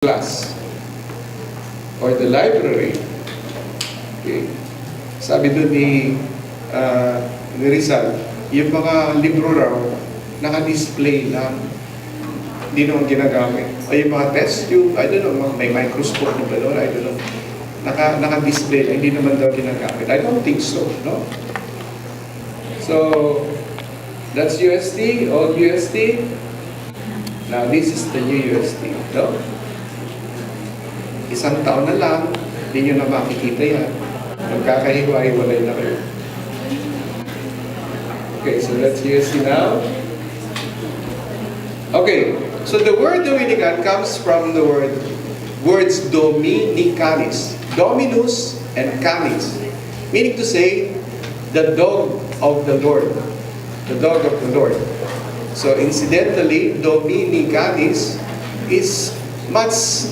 class or the library. Okay. Sabi doon ni Rizal, yung mga libro raw, naka-display lang, hindi naman ginagamit. O yung mga test tube, I don't know, may microscope na gano'n, I don't know. Naka-display lang, hindi naman daw ginagamit. I don't think so, no? So, that's UST, old UST. Now, this is the new UST, no? Isang taon na lang, hindi nyo na makikita yan. Magkakahiwa-hiwalay na kayo. Okay, so that's UST now. Okay, so the word Dominican comes from the words Dominicanis. Dominus and Canis. Meaning to say, the dog of the Lord. The dog of the Lord. So incidentally, Dominicanis is much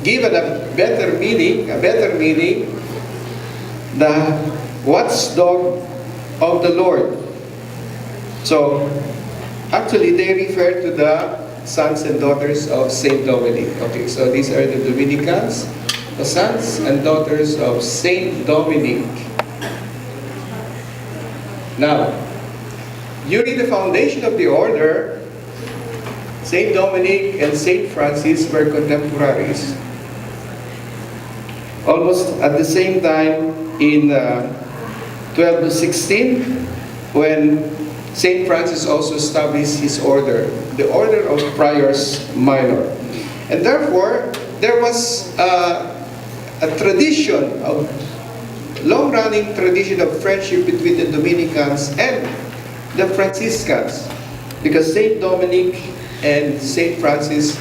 given a better meaning, the watchdog of the Lord. So actually they refer to the sons and daughters of Saint Dominic. Okay, so these are the Dominicans, the sons and daughters of Saint Dominic. Now, during the foundation of the order, Saint Dominic and Saint Francis were contemporaries. Almost at the same time in 1216, when Saint Francis also established his order, the order of Friars Minor. And therefore, there was a tradition of long-running tradition of friendship between the Dominicans and the Franciscans, because Saint Dominic and Saint Francis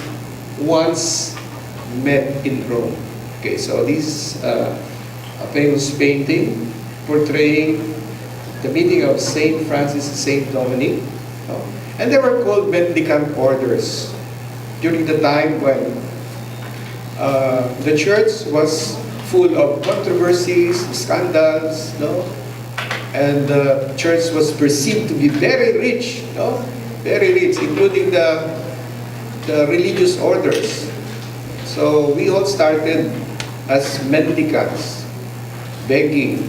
once met in Rome. Okay, so this is a famous painting portraying the meeting of Saint Francis and Saint Dominic. And they were called mendicant orders during the time when the church was full of controversies, scandals, no? And the church was perceived to be very rich, no? Very rich, including the religious orders. So we all started as mendicants, begging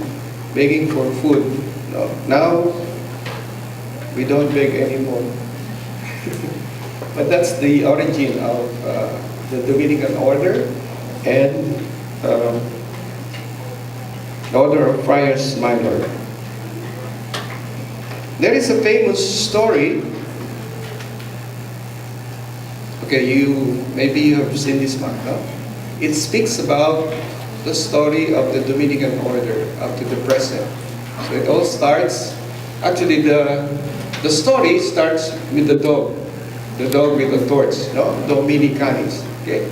for food. No? Now we don't beg anymore. But that's the origin of the Dominican order and the order of Friars Minor. There is a famous story. Okay, maybe you have seen this one, no? It speaks about the story of the Dominican order up to the present. So it all starts, actually the story starts with the dog with the torch, no? Dominicanis, okay?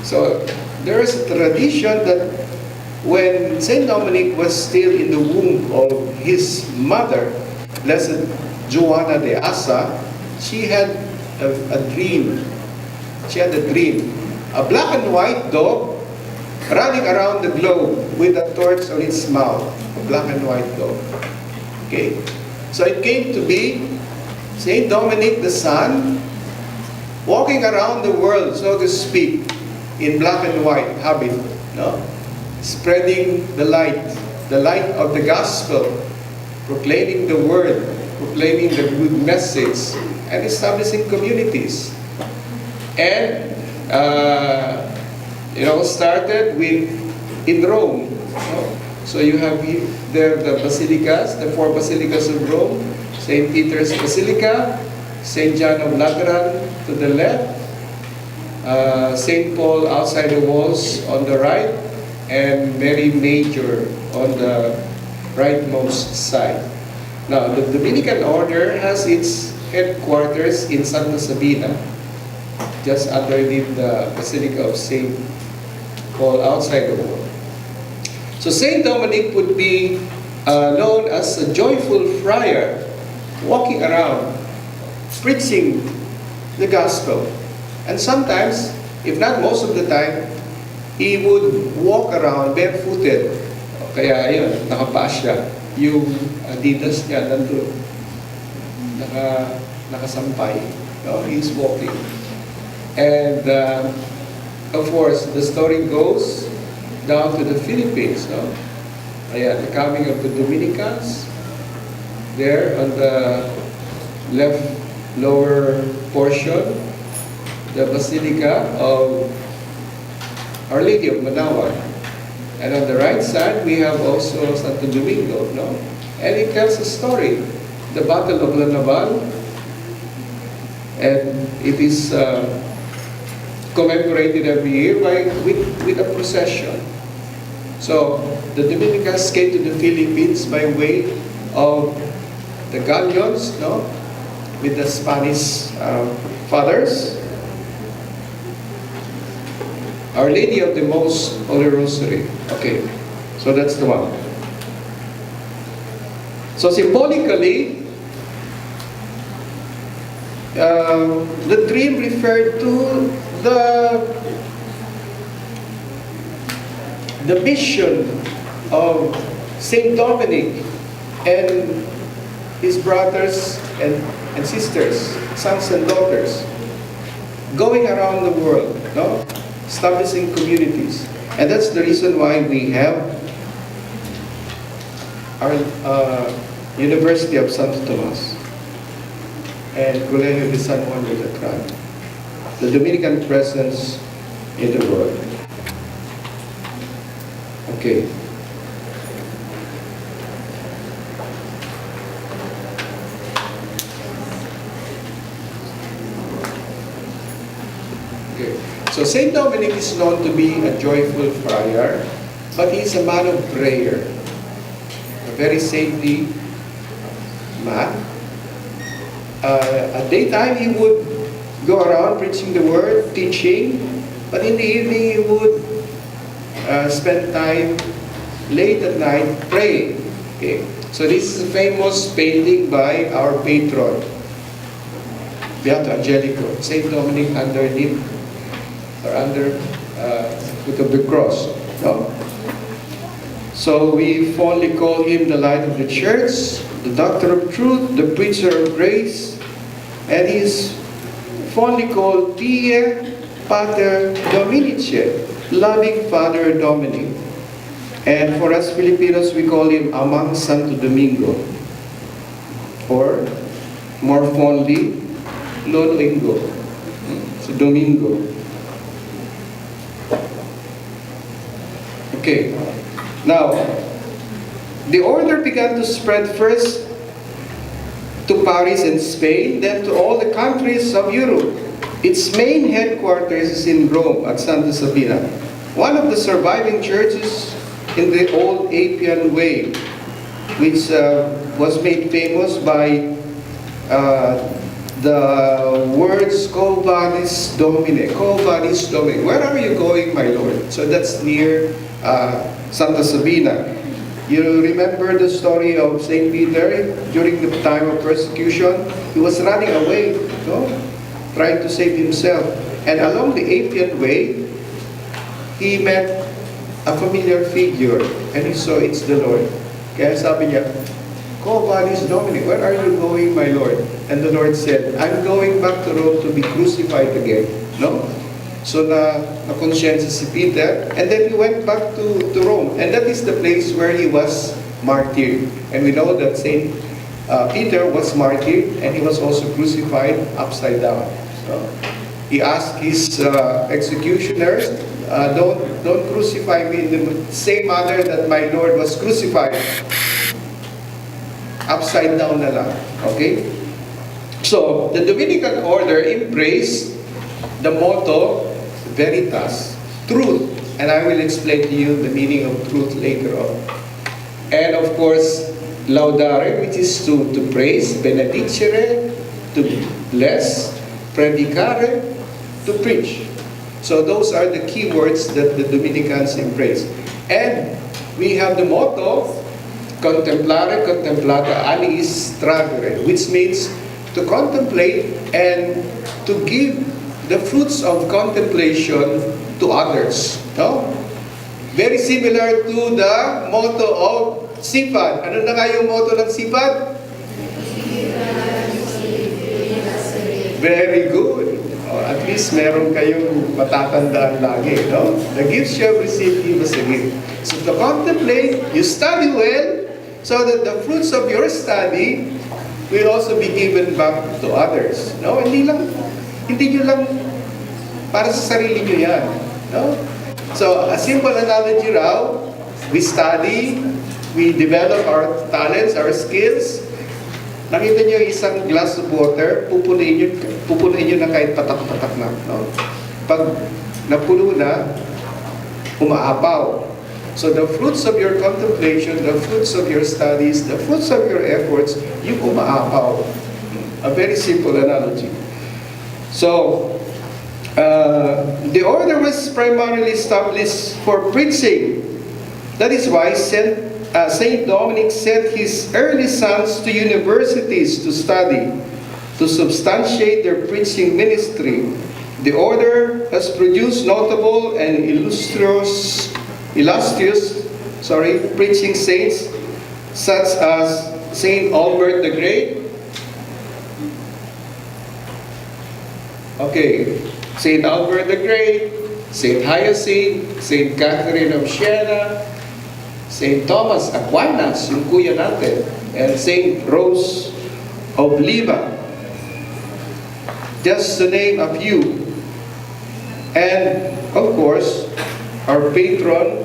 So there is a tradition that when Saint Dominic was still in the womb of his mother, Blessed Joanna de Asa, she had a dream. She had a dream. A black and white dog running around the globe with a torch on its mouth. A black and white dog. Okay? So it came to be Saint Dominic the Son walking around the world, so to speak, in black and white habit, no? Spreading the light of the gospel, proclaiming the word, proclaiming the good message, and establishing communities. And started in Rome. So you have there the basilicas, the four basilicas of Rome: Saint Peter's Basilica, Saint John of Lateran to the left, Saint Paul outside the walls on the right, and Mary Major on the rightmost side. Now, the Dominican order has its headquarters in Santa Sabina, just underneath the Basilica of Saint Paul outside the wall. So Saint Dominic would be known as a joyful friar, walking around, preaching the gospel. And sometimes, if not most of the time, he would walk around barefooted. Kaya yun, nakapaa siya. Yung Adidas niya nandun, nakasampay. No? He's walking. And of course, the story goes down to the Philippines. No? Ayan, the coming of the Dominicans, there on the left lower portion, the Basilica of Our Lady of Manaoag. And on the right side, we have also Santo Domingo, no? And it tells a story, the Battle of La Naval, and it is commemorated every year with a procession. So the Dominicans came to the Philippines by way of the galleons, no? With the Spanish fathers. Our Lady of the Most Holy Rosary. Okay, so that's the one. So symbolically, the dream referred to the mission of Saint Dominic and his brothers and sisters, sons and daughters, going around the world, no? Establishing communities. And that's the reason why we have our University of Santo Tomas and Colegio de San Juan de Latran, the Dominican presence in the world. Okay. Okay. So Saint Dominic is known to be a joyful friar, but he is a man of prayer, a very saintly man. At daytime he would go around preaching the word, teaching, but in the evening he would spend time late at night praying. Okay. So this is a famous painting by our patron, Beato Angelico, Saint Dominic underneath or under foot of the cross. No? So we fondly call him the light of the church, the doctor of truth, the preacher of grace, and he is fondly called Pie Pater Dominici, loving Father Dominic. And for us Filipinos, we call him Amang Santo Domingo, or more fondly, Lolo Ingo, so Domingo. Okay, now, the order began to spread first to Paris and Spain, then to all the countries of Europe. Its main headquarters is in Rome at Santa Sabina, one of the surviving churches in the old Appian Way, which was made famous by the words Quo Vadis Domine, Quo Vadis Domine. Where are you going, my Lord? So that's near Santa Sabina. You remember the story of Saint Peter during the time of persecution? He was running away, no? Trying to save himself. And along the Appian Way, he met a familiar figure, and he saw it's the Lord. Kaya sabi niya, Quo Vadis Domine, where are you going, my Lord? And the Lord said, I'm going back to Rome to be crucified again. No? So na-conscience si Peter, and then he went back to Rome. And that is the place where he was martyred. And we know that Saint Peter was martyred, and he was also crucified upside down. So he asked his executioners, don't crucify me in the same manner that my Lord was crucified. Upside down na lang. Okay? So, the Dominican order embraced the motto, Veritas, truth. And I will explain to you the meaning of truth later on. And of course, Laudare, which is to praise, Benedicere, to bless, Predicare, to preach. So those are the key words that the Dominicans embrace. And we have the motto, Contemplare, Contemplata, Aliis Tragere, which means to contemplate and to give the fruits of contemplation to others. No? Very similar to the motto of SIPAD. Ano na nga yung motto ng SIPAD? Very good. At least least meron kayong matatandaan lagi, no? The gifts you have received, give us a gift. So to contemplate, you study well, so that the fruits of your study will also be given back to others. No? Hindi nyo lang para sa sarili nyo yan. No? So, a simple analogy raw, we study, we develop our talents, our skills. Nakita nyo yung isang glass of water, pupunuin nyo na kahit patak-patak na. No? Pag napuno na, umaapaw. So the fruits of your contemplation, the fruits of your studies, the fruits of your efforts, yung umaapaw. A very simple analogy. So, the order was primarily established for preaching. That is why Saint Dominic sent his early sons to universities to study, to substantiate their preaching ministry. The order has produced notable and illustrious preaching saints such as Saint Albert the Great, Saint Albert the Great, Saint Hyacinth, Saint Catherine of Siena, Saint Thomas Aquinas, yung kuya natin, and Saint Rose of Lima, just to name a few. And of course, our patron,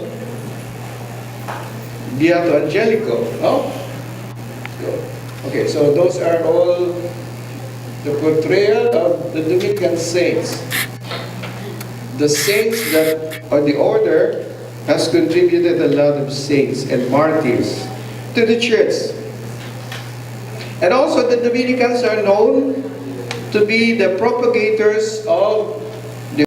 Beato Angelico. No? Okay, so those are all the portrayal of the Dominican saints. The saints that, or the order, has contributed a lot of saints and martyrs to the church. And also the Dominicans are known to be the propagators of